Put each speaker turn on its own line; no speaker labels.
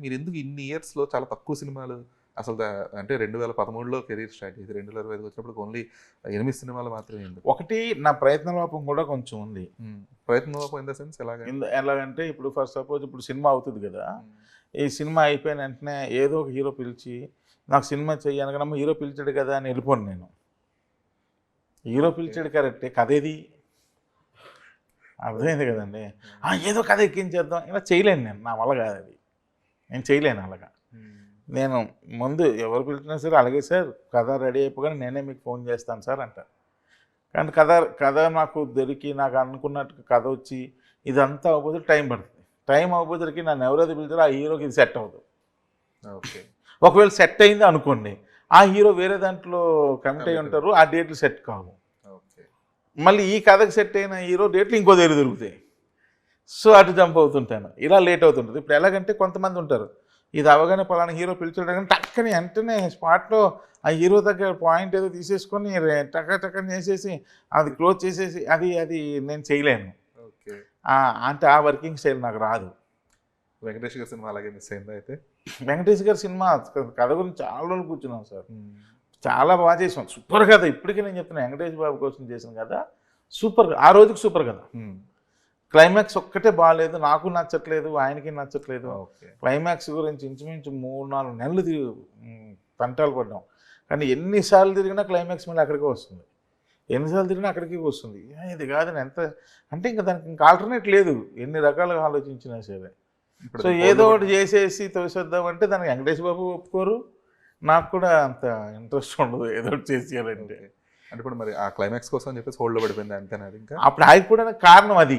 మీరు ఎందుకు ఇన్ని ఇయర్స్లో చాలా తక్కువ సినిమాలు అసలు అంటే 2013లో కెరీర్ స్టార్ట్ చేసి 2025 వచ్చినప్పుడు ఓన్లీ 8 సినిమాలు మాత్రమే ఎందుకు?
ఒకటి నా ప్రయత్న లోపం కూడా కొంచెం ఉంది.
ప్రయత్నం ఇన్ ద సెన్స్ ఎలాగ?
ఎలాగంటే ఇప్పుడు ఫర్ సపోజ్ ఇప్పుడు సినిమా అవుతుంది కదా, ఈ సినిమా అయిపోయిన వెంటనే ఏదో ఒక హీరో పిలిచి నాకు సినిమా చెయ్యనగా హీరో పిలిచాడు కదా అని వెళ్ళిపోను నేను. హీరో పిలిచాడు కరెక్టే, కథ ఏది అర్థమైంది కదండి. ఏదో కథ ఎక్కించేద్దాం ఇలా చేయలేను నేను, నా వల్ల కాదు అది, నేను చేయలేను అలాగా. నేను ముందు ఎవరు పిలిచినా సరే అలాగే సార్ కథ రెడీ అయిపోగానే నేనే మీకు ఫోన్ చేస్తాను సార్ అంటారు. కానీ కథ నాకు దొరికి నాకు అనుకున్నట్టు కథ వచ్చి ఇదంతా అవ్వకపోతే టైం పడుతుంది. టైం అవ్వకపోతే నన్ను ఎవరైతే పిలిచారో ఆ హీరోకి ఇది సెట్ అవ్వదు.
ఓకే,
ఒకవేళ సెట్ అయింది అనుకోండి, ఆ హీరో వేరే దాంట్లో కమిట్ అయి ఉంటారు, ఆ డేట్లు సెట్ కావు. మళ్ళీ ఈ కథకు సెట్ అయిన హీరో డేట్లు ఇంకో దగ్గర దొరుకుతాయి. సో అటు జంప్ అవుతుంటాను, ఇలా లేట్ అవుతుంటుంది. ఇప్పుడు ఎలాగంటే కొంతమంది ఉంటారు, ఇది అవగానే పలానా హీరో పిలిచాడు కానీ టక్కని వెంటనే స్పాట్లో ఆ హీరో దగ్గర పాయింట్ ఏదో తీసేసుకొని టక్కని చేసేసి అది క్లోజ్ చేసేసి అది నేను చేయలేను. అంటే ఆ వర్కింగ్ స్టైల్ నాకు రాదు.
వెంకటేష్ గారి సినిమా అలాగే మిస్ అయిందా అయితే?
వెంకటేష్ గారి సినిమా కథ గురించి చాలా రోజులు కూర్చున్నాం సార్, చాలా బాగా చేసాం, సూపర్ కథ. ఇప్పటికీ నేను చెప్తున్నా, వెంకటేష్ బాబు కోసం చేసిన కథ సూపర్, ఆ రోజుకి సూపర్ కథ. క్లైమాక్స్ ఒక్కటే బాగాలేదు, నాకు నచ్చట్లేదు, ఆయనకి నచ్చట్లేదు. క్లైమాక్స్ గురించి ఇంచుమించు 3-4 నెలలు తంటాలు పడ్డాం. కానీ ఎన్నిసార్లు తిరిగినా క్లైమాక్స్ మళ్ళీ అక్కడికే వస్తుంది, ఎన్నిసార్లు తిరిగినా అక్కడికి వస్తుంది. ఇది కాదని ఎంత అంటే ఇంకా దానికి ఇంకా ఆల్టర్నేట్ లేదు, ఎన్ని రకాలుగా ఆలోచించినా సరే. సో ఏదో ఒకటి చేసేసి తోసేద్దామంటే దానికి వెంకటేష్ బాబు ఒప్పుకోరు, నాకు కూడా అంత ఇంట్రెస్ట్ ఉండదు ఏదో ఒకటి చేసేయాలంటే.
అంటే ఇప్పుడు మరి ఆ క్లైమాక్స్ కోసం అని చెప్పేసి హోల్డ్లో పడిపోయింది అంతేనా? ఇంకా
అప్పుడు ఆగిపోవడానికి కారణం అది.